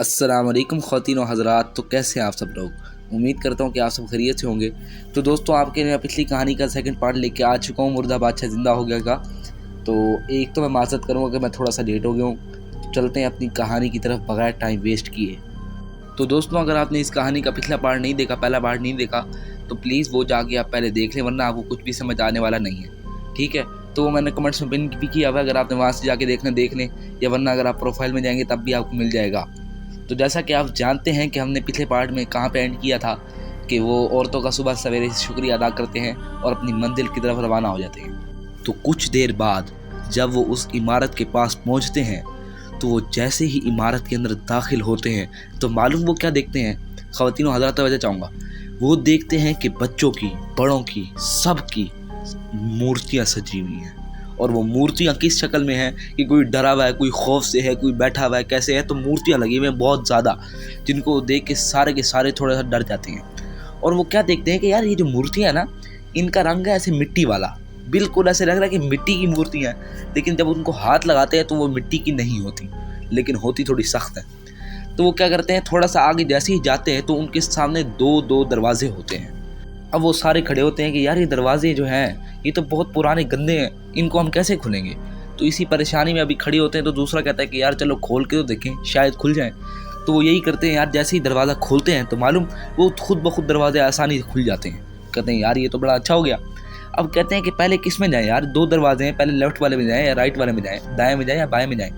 अस्सलाम वालेकुम ख़वातीन व हज़रात। तो कैसे हैं आप सब लोग? उम्मीद करता हूँ कि आप सब खैरियत से होंगे। तो दोस्तों, आपके लिए पिछली कहानी का सेकंड पार्ट लेके आ चुका हूँ, मुर्दा बादशाह ज़िंदा हो गया का। तो एक तो मैं माज़रत करूँगा कि मैं थोड़ा सा लेट हो गया हूँ। चलते हैं अपनी कहानी की तरफ बगैर टाइम वेस्ट किए। तो दोस्तों, अगर आपने इस कहानी का पिछला पार्ट नहीं देखा, पहला पार्ट नहीं देखा, तो प्लीज़ वो जाके आप पहले देख लें, वरना आपको कुछ भी समझ आने वाला नहीं है। ठीक है? तो वो मैंने कमेंट्स में पिन भी किया हुआ है, अगर आपने वहाँ से जाके देख लें, या वरना अगर आप प्रोफाइल में जाएंगे तब भी आपको मिल जाएगा। तो जैसा कि आप जानते हैं कि हमने पिछले पार्ट में कहाँ पे एंड किया था कि वो औरतों का सुबह सवेरे शुक्रिया अदा करते हैं और अपनी मंजिल की तरफ रवाना हो जाते हैं। तो कुछ देर बाद जब वो उस इमारत के पास पहुंचते हैं, तो वो जैसे ही इमारत के अंदर दाखिल होते हैं तो मालूम वो क्या देखते हैं? ख़वातीन व हज़रात, वजह चाहूँगा, वो देखते हैं कि बच्चों की, बड़ों की, सब की मूर्तियाँ सजी हुई हैं। और वो मूर्तियाँ किस शक्ल में हैं कि कोई डरा हुआ है, कोई खौफ से है, कोई बैठा हुआ है, कैसे है। तो मूर्तियाँ लगी हुई हैं बहुत ज़्यादा, जिनको देख के सारे थोड़ा सा डर जाते हैं। और वो क्या देखते हैं कि यार ये जो मूर्तियाँ हैं ना, इनका रंग है ऐसे मिट्टी वाला, बिल्कुल ऐसे लग रहा है कि मिट्टी की मूर्तियाँ हैं। लेकिन जब उनको हाथ लगाते हैं तो वो मिट्टी की नहीं होती, लेकिन होती थोड़ी सख्त है। तो वो क्या करते हैं, थोड़ा सा आगे जैसे ही जाते हैं तो उनके सामने दो दरवाजे होते हैं। अब वो सारे खड़े होते हैं कि यार ये दरवाजे जो हैं ये तो बहुत पुराने गंदे हैं, इनको हम कैसे खोलेंगे। तो इसी परेशानी में अभी खड़े होते हैं। तो दूसरा कहता है कि यार चलो खोल के तो देखें, शायद खुल जाए। तो वो यही करते हैं यार, जैसे ही दरवाज़ा खोलते हैं तो मालूम वो खुद ब खुद दरवाजे आसानी से खुल जाते हैं। कहते हैं यार ये तो बड़ा अच्छा हो गया। अब कहते हैं कि पहले किस में जाएँ यार, दो दरवाजे हैं, पहले लेफ्ट वाले में जाएँ या राइट वाले में जाएँ, दाएँ में जाएँ या बाएँ में जाएँ।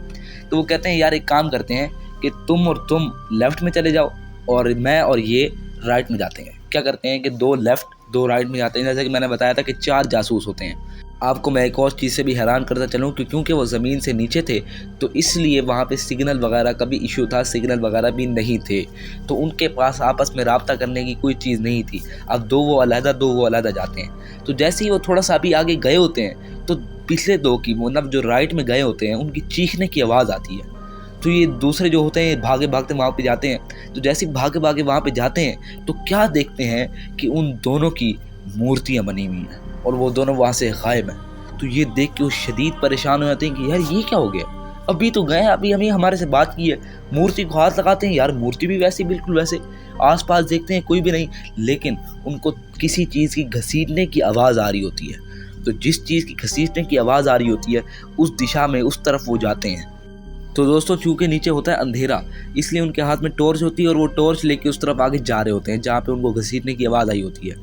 तो वो कहते हैं यार एक काम करते हैं कि तुम और तुम लेफ़्ट में चले जाओ और मैं और ये राइट में जाते हैं। क्या करते हैं कि दो लेफ़्ट दो राइट में जाते हैं। जैसे कि मैंने बताया था कि 4 जासूस होते हैं। आपको मैं एक और चीज़ से भी हैरान करता चलूँ कि क्योंकि वो ज़मीन से नीचे थे तो इसलिए वहाँ पे सिग्नल वगैरह का भी इशू था, सिग्नल वगैरह भी नहीं थे। तो उनके पास आपस में राब्ता करने की कोई चीज़ नहीं थी। अब दो वो अलहदा जाते हैं। तो जैसे ही वो थोड़ा सा अभी आगे गए होते हैं तो पिछले दो की, मतलब जो राइट में गए होते हैं, उनकी चीखने की आवाज़ आती है। तो ये दूसरे जो होते हैं भागे भागते वहाँ पे जाते हैं। तो जैसे भागे वहाँ पे जाते हैं तो क्या देखते हैं कि उन दोनों की मूर्तियाँ बनी हुई हैं और वो दोनों वहाँ से गायब हैं। तो ये देख के वो शदीद परेशान हो जाते हैं कि यार ये क्या हो गया, अभी तो गए, अभी हमें हमारे से बात की है, मूर्ति को हाथ लगाते हैं, यार मूर्ति भी वैसे बिल्कुल वैसे। आसपास देखते हैं कोई भी नहीं, लेकिन उनको किसी चीज़ की घसीटने की आवाज़ आ रही होती है। तो जिस चीज़ की घसीटने की आवाज़ आ रही होती है उस दिशा में, उस तरफ वो जाते हैं। तो दोस्तों, चूँकि नीचे होता है अंधेरा, इसलिए उनके हाथ में टॉर्च होती है और वो टॉर्च लेके उस तरफ आगे जा रहे होते हैं जहाँ पे उनको घसीटने की आवाज़ आई होती है।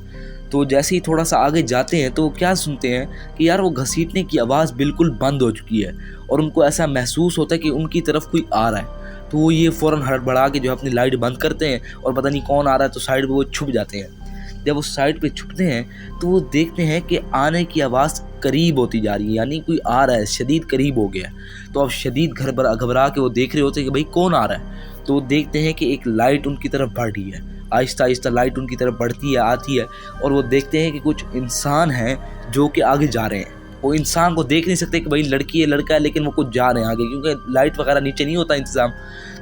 तो जैसे ही थोड़ा सा आगे जाते हैं तो क्या सुनते हैं कि यार वो घसीटने की आवाज़ बिल्कुल बंद हो चुकी है और उनको ऐसा महसूस होता है कि उनकी तरफ कोई आ रहा है। तो वो ये फ़ौरन हड़बड़ा के जो अपनी लाइट बंद करते हैं और पता नहीं कौन आ रहा है, तो साइड पे वो छुप जाते हैं। जब उस साइड पे छुपते हैं तो वो देखते हैं कि आने की आवाज़ करीब होती जा रही है, यानी कोई आ रहा है, शदीद करीब हो गया। तो अब शदीद घबरा के वो देख रहे होते हैं कि भाई कौन आ रहा है। तो वो देखते हैं कि एक लाइट उनकी तरफ बढ़ रही है, आहिस्ता आहिस्ता लाइट उनकी तरफ बढ़ती है, आती है। और वो देखते हैं कि कुछ इंसान हैं जो कि आगे जा रहे हैं। वो इंसान को देख नहीं सकते कि भाई लड़की है लड़का है, लेकिन वो कुछ जा रहे हैं आगे, क्योंकि लाइट वगैरह नीचे नहीं होता इंतज़ाम।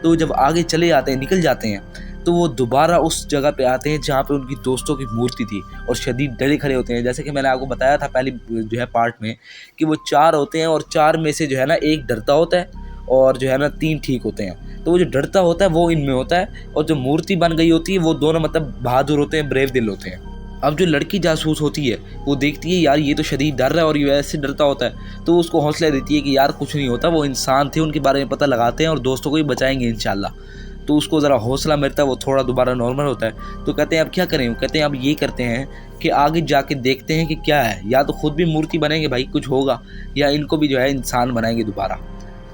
तो जब आगे चले जाते हैं, निकल जाते हैं, तो वो दोबारा उस जगह पे आते हैं जहाँ पे उनकी दोस्तों की मूर्ति थी और शदीद डरे खड़े होते हैं। जैसे कि मैंने आपको बताया था पहले जो है पार्ट में कि वो 4 होते हैं और 4 में से जो है ना एक डरता होता है और जो है ना 3 ठीक होते हैं। तो वो जो डरता होता है वो इनमें होता है और जो मूर्ति बन गई होती है वो दोनों मतलब बहादुर होते हैं, ब्रेव दिल होते हैं। अब जो लड़की जासूस होती है वो देखती है यार ये तो शदीद डर रहा है और ये ऐसे डरता होता है, तो उसको हौसला देती है कि यार कुछ नहीं होता, वो इंसान थे, उनके बारे में पता लगाते हैं और दोस्तों को ही बचाएंगे इंशाल्लाह। तो उसको ज़रा हौसला मिलता है, वो थोड़ा दोबारा नॉर्मल होता है। तो कहते हैं अब क्या करें, वो कहते हैं अब ये करते हैं कि आगे जाके देखते हैं कि क्या है, या तो खुद भी मूर्ति बनेंगे भाई कुछ होगा, या इनको भी जो है इंसान बनाएंगे दोबारा।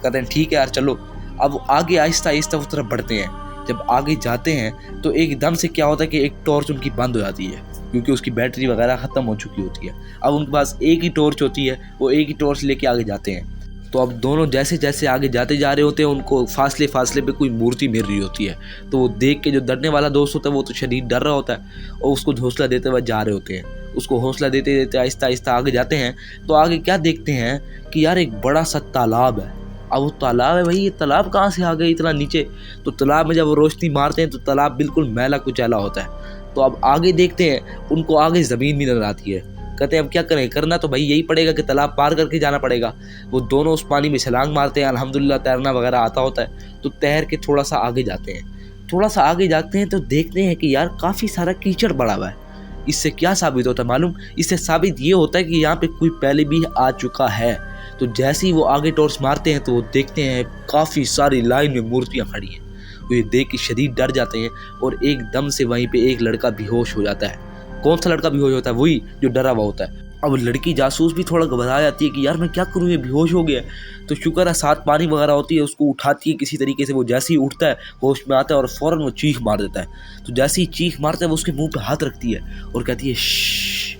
कहते हैं ठीक है यार चलो। अब आगे आहिस्ता आहिस्ता उस तरफ बढ़ते हैं। जब आगे जाते हैं तो एकदम से क्या होता है कि एक टॉर्च उनकी बंद हो जाती है, क्योंकि उसकी बैटरी वगैरह ख़त्म हो चुकी होती है। अब उनके पास एक ही टॉर्च होती है, वो एक ही टॉर्च लेके आगे जाते हैं। तो अब दोनों जैसे जैसे आगे जाते जा रहे होते हैं, उनको फासले पे कोई मूर्ति मिल रही होती है। तो वो देख के जो डरने वाला दोस्त होता है वो तो शदीद डर रहा होता है और उसको हौसला देते हुए जा रहे होते हैं। उसको हौसला देते देते आहिस्ता आहिस्ता आगे जाते हैं। तो आगे क्या देखते हैं कि यार एक बड़ा सा तालाब है। अब वो तालाब है, भाई ये तालाब कहाँ से आ गया इतना नीचे। तो तालाब में जब वो रोशनी मारते हैं तो तालाब बिल्कुल मैला कुचैला होता है। तो अब आगे देखते हैं, उनको आगे ज़मीन भी नजर आती है। कहते हैं अब क्या करें, करना तो भाई यही पड़ेगा कि तालाब पार करके जाना पड़ेगा। वो दोनों उस पानी में छलांग मारते हैं, अल्हम्दुलिल्लाह तैरना वगैरह आता होता है, तो तैर के थोड़ा सा आगे जाते हैं। थोड़ा सा आगे जाते हैं तो देखते हैं कि यार काफ़ी सारा कीचड़ पड़ा हुआ है। इससे क्या साबित होता है मालूम? इससे साबित ये होता है कि यहाँ पे कोई पहले भी आ चुका है। तो जैसे ही वो आगे टॉर्च मारते हैं तो वो देखते हैं काफ़ी सारी लाइन में मूर्तियाँ खड़ी हैं। वो ये देख के शदीद डर जाते हैं और एकदम से वहीं पे एक लड़का बेहोश हो जाता है। कौन सा लड़का बेहोश होता है? वही जो डरा हुआ होता है। अब लड़की जासूस भी थोड़ा घबरा जाती है कि यार मैं क्या करूँ, ये बेहोश हो गया। तो शुक्र है साथ पानी वगैरह होती है, उसको उठाती है किसी तरीके से। वो जैसे ही उठता है होश में आता है और फ़ौरन वो चीख मार देता है। तो जैसे ही चीख मारता है वो उसके मुंह पे हाथ रखती है और कहती है श्श्श,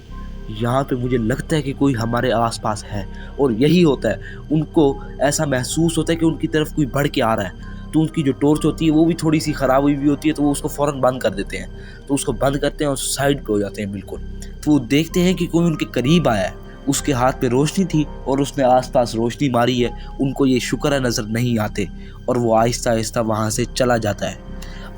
यहाँ पे मुझे लगता है कि कोई हमारे आसपास है। और यही होता है, उनको ऐसा महसूस होता है कि उनकी तरफ कोई बढ़ के आ रहा है। तो उनकी जो टॉर्च होती है वो भी थोड़ी सी ख़राब हुई भी होती है, तो वो उसको फ़ौरन बंद कर देते हैं। तो उसको बंद करते हैं और साइड पे हो जाते हैं बिल्कुल। तो वो देखते हैं कि कोई उनके करीब आया है, उसके हाथ पे रोशनी थी और उसने आसपास रोशनी मारी है। उनको ये शुक्र है नज़र नहीं आते और वो आहिस्ता आहिस्ता वहाँ से चला जाता है।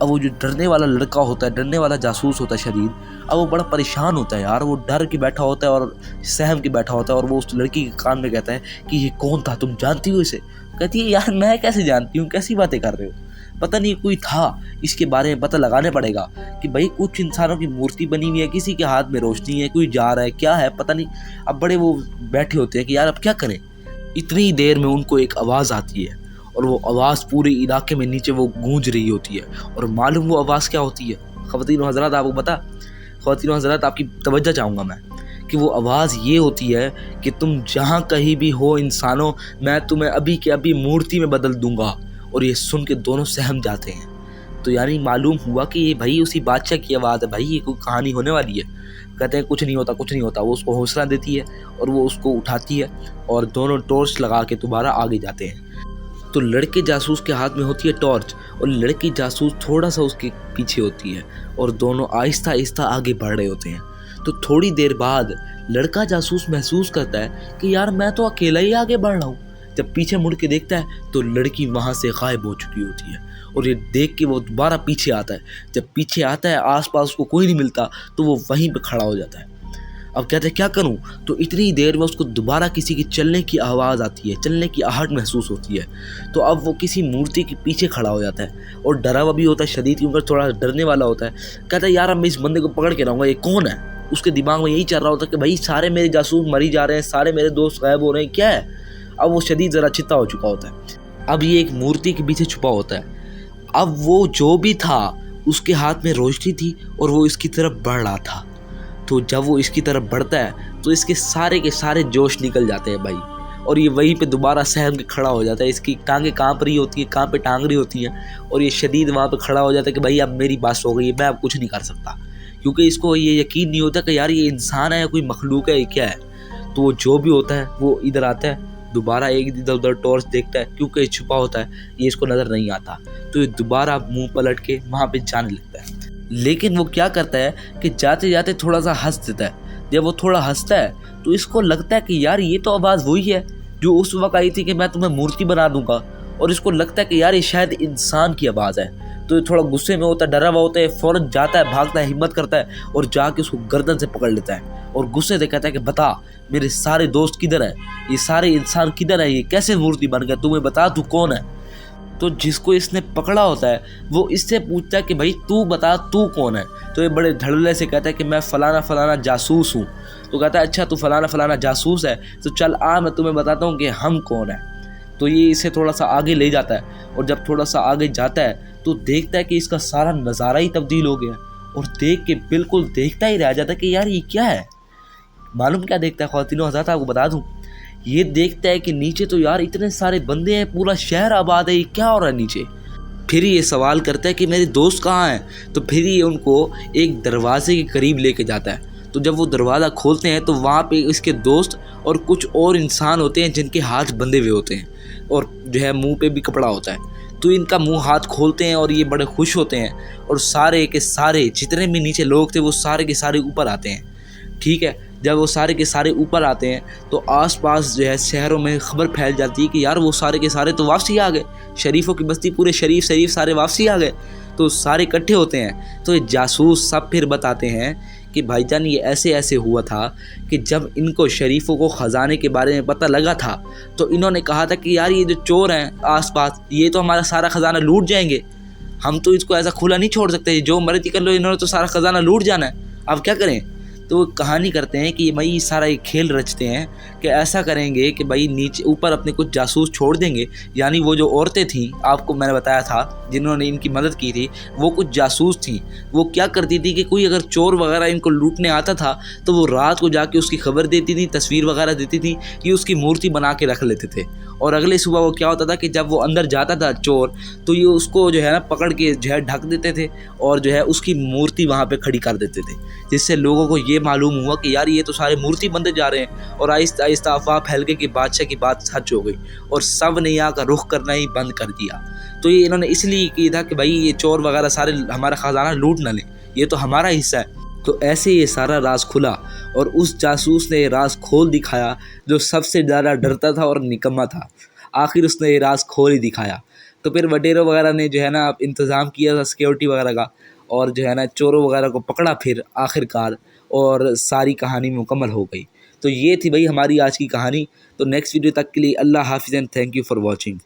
अब वो जो डरने वाला लड़का होता है, डरने वाला जासूस होता है शदीद, अब वो बड़ा परेशान होता है यार। वो डर के बैठा होता है और सहम के बैठा होता है और वो उस लड़की के कान में कहता है कि ये कौन था, तुम जानती हो इसे? कहती है यार मैं कैसे जानती हूँ, कैसी बातें कर रहे हो, पता नहीं कोई था, इसके बारे में पता लगाने पड़ेगा कि भाई कुछ इंसानों की मूर्ति बनी हुई है, किसी के हाथ में रोशनी है, कोई जा रहा है, क्या है पता नहीं। अब बड़े वो बैठे होते हैं कि यार अब क्या करें। इतनी देर में उनको एक आवाज़ आती है और वो आवाज़ पूरे इलाके में नीचे वो गूंज रही होती है। और मालूम वो आवाज़ क्या होती है ख़वातीन हज़रात? आपको पता? ख़वातीन हज़रात आपकी तवज्जो चाहूँगा मैं कि वो आवाज़ ये होती है कि तुम जहाँ कहीं भी हो इंसानों, मैं तुम्हें अभी के अभी मूर्ति में बदल दूंगा। और ये सुन के दोनों सहम जाते हैं। तो यानी मालूम हुआ कि ये भाई उसी बादशाह की आवाज़ है, भाई ये कोई कहानी होने वाली है। कहते हैं कुछ नहीं होता, कुछ नहीं होता। वो उसको हौसला देती है और वो उसको उठाती है और दोनों टॉर्च लगा के दोबारा आगे जाते हैं। तो लड़के जासूस के हाथ में होती है टॉर्च और लड़की जासूस थोड़ा सा उसके पीछे होती है और दोनों आहिस्ता आहिस्ता आगे बढ़ रहे होते हैं। तो थोड़ी देर बाद लड़का जासूस महसूस करता है कि यार मैं तो अकेला ही आगे बढ़ रहा हूँ। जब पीछे मुड़ के देखता है तो लड़की वहाँ से गायब हो चुकी होती है और ये देख के वो दोबारा पीछे आता है। जब पीछे आता है आसपास उसको कोई नहीं मिलता तो वो वहीं पे खड़ा हो जाता है। अब कहते हैं क्या करूं? तो इतनी देर में उसको दोबारा किसी की चलने की आवाज़ आती है, चलने की आहट महसूस होती है। तो अब वो किसी मूर्ति के पीछे खड़ा हो जाता है और डरा हुआ भी होता है शदीद, क्योंकि थोड़ा डरने वाला होता है। कहता है यार अब मैं इस बंदे को पकड़ के रहूँगा, ये कौन है? उसके दिमाग में यही चल रहा होता है कि भाई सारे मेरे जासूस मरी जा रहे हैं, सारे मेरे दोस्त गायब हो रहे हैं, क्या है? अब वो शदीद ज़रा चित्ता हो चुका होता है। अब ये एक मूर्ति के पीछे छुपा होता है। अब वो जो भी था उसके हाथ में रोशनी थी और वो इसकी तरफ बढ़ रहा था। तो जब वो इसकी तरफ बढ़ता है तो इसके सारे के सारे जोश निकल जाते हैं भाई, और ये वहीं पे दोबारा सहम के खड़ा हो जाता है। इसकी टांगें कांप रही होती हैं, कहाँ पे टांग रही होती हैं, और ये शदीद वहाँ पे खड़ा हो जाता है कि भाई अब मेरी बात हो गई है, मैं अब कुछ नहीं कर सकता। क्योंकि इसको ये यकीन नहीं होता कि यार ये इंसान है या कोई मखलूक है, ये क्या है। तो वो जो भी होता है वो इधर आता है, दोबारा एक इधर उधर टॉर्च देखता है, क्योंकि ये छुपा होता है, ये इसको नज़र नहीं आता। तो ये दोबारा मुँह पलट के वहाँ पर जाने लगता है। लेकिन वो क्या करता है कि जाते जाते थोड़ा सा हंस देता है। जब वो थोड़ा हंसता है तो इसको लगता है कि यार ये तो आवाज़ वही है जो उस वक्त आई थी कि मैं तुम्हें मूर्ति बना दूंगा, और इसको लगता है कि यार ये शायद इंसान की आवाज़ है। तो ये थोड़ा गुस्से में होता है, डरा हुआ होता है, फ़ौरन जाता है, भागता है, हिम्मत करता है और जाके उसको गर्दन से पकड़ लेता है और गुस्से से कहता है कि बता मेरे सारे दोस्त किधर है, ये सारे इंसान किधर है, ये कैसे मूर्ति बन गया, तुम्हें बता तू कौन है। तो जिसको इसने पकड़ा होता है वो इससे पूछता है कि भाई तू बता तू कौन है। तो ये बड़े धड़ल्ले से कहता है कि मैं फ़लाना फ़लाना जासूस हूँ। तो कहता है अच्छा तू फ़लाना फ़लाना जासूस है, तो चल आ मैं तुम्हें बताता हूँ कि हम कौन है। तो ये इसे थोड़ा सा आगे ले जाता है और जब थोड़ा सा आगे जाता है तो देखता है कि इसका सारा नज़ारा ही तब्दील हो गया और देख के बिल्कुल देखता ही रह जाता है कि यार ये क्या है। मालूम क्या देखता है ख़वातीनो हज़रात, आपको बता दूँ, ये देखता है कि नीचे तो यार इतने सारे बंदे हैं, पूरा शहर आबाद है, ये क्या हो रहा है नीचे। फिर ये सवाल करता है कि मेरे दोस्त कहाँ हैं। तो फिर ये उनको एक दरवाजे के करीब लेके जाता है। तो जब वो दरवाज़ा खोलते हैं तो वहाँ पे इसके दोस्त और कुछ और इंसान होते हैं जिनके हाथ बंधे हुए होते हैं और जो है मुंह पे भी कपड़ा होता है। तो इनका मुंह हाथ खोलते हैं और ये बड़े खुश होते हैं और सारे के सारे जितने भी नीचे लोग थे वो सारे के सारे ऊपर आते हैं। ठीक है, जब वो सारे के सारे ऊपर आते हैं तो आसपास जो है शहरों में खबर फैल जाती है कि यार वो सारे के सारे तो वापसी आ गए, शरीफों की बस्ती पूरे शरीफ सारे वापसी आ गए। तो सारे इकट्ठे होते हैं। तो ये जासूस सब फिर बताते हैं कि भाईजान ये ऐसे ऐसे हुआ था कि जब इनको शरीफों को ख़जाने के बारे में पता लगा था तो इन्होंने कहा था कि यार ये जो चोर हैं आसपास ये तो हमारा सारा ख़जाना लूट जाएंगे, हम तो इसको ऐसा खुला नहीं छोड़ सकते, जो मर्जी कर लो, इन्होंने तो सारा ख़जाना लूट जाना है, अब क्या करें। तो वो कहानी करते हैं कि भाई सारा एक खेल रचते हैं कि ऐसा करेंगे कि भाई नीचे ऊपर अपने कुछ जासूस छोड़ देंगे, यानी वो जो औरतें थीं आपको मैंने बताया था जिन्होंने इनकी मदद की थी वो कुछ जासूस थीं। वो क्या करती थी कि कोई अगर चोर वगैरह इनको लूटने आता था तो वो रात को जाके उसकी खबर देती थी, तस्वीर वगैरह देती थी, ये उसकी मूर्ति बना के रख लेते थे। और अगले सुबह वो क्या होता था कि जब वो अंदर जाता था चोर तो ये उसको जो है ना पकड़ के जो है ढक देते थे और जो है उसकी मूर्ति वहाँ पे खड़ी कर देते थे, जिससे लोगों को ये मालूम हुआ कि यार ये तो सारे मूर्ति बनते जा रहे हैं। और आहिस्ता आहिस्ता अफवाह फैल गई कि बादशाह की बात सच हो गई और सब ने यहाँ का रुख करना ही बंद कर दिया। तो ये इन्होंने इसलिए किया था कि भाई ये चोर वगैरह सारे हमारा ख़जाना लूट ना लें, ये तो हमारा हिस्सा है। तो ऐसे ये सारा राज खुला और उस जासूस ने ये राज खोल दिखाया जो सबसे ज़्यादा डरता था और निकम्मा था। आखिर उसने ये राज खोल ही दिखाया। तो फिर वडेरों वगैरह ने जो है ना इंतज़ाम किया था सिक्योरिटी वगैरह का और जो है ना चोरों वगैरह को पकड़ा फिर आखिरकार, और सारी कहानी मुकम्मल हो गई। तो ये थी भाई हमारी आज की कहानी। तो नेक्स्ट वीडियो तक के लिए अल्लाह हाफिज़ and thank you for watching.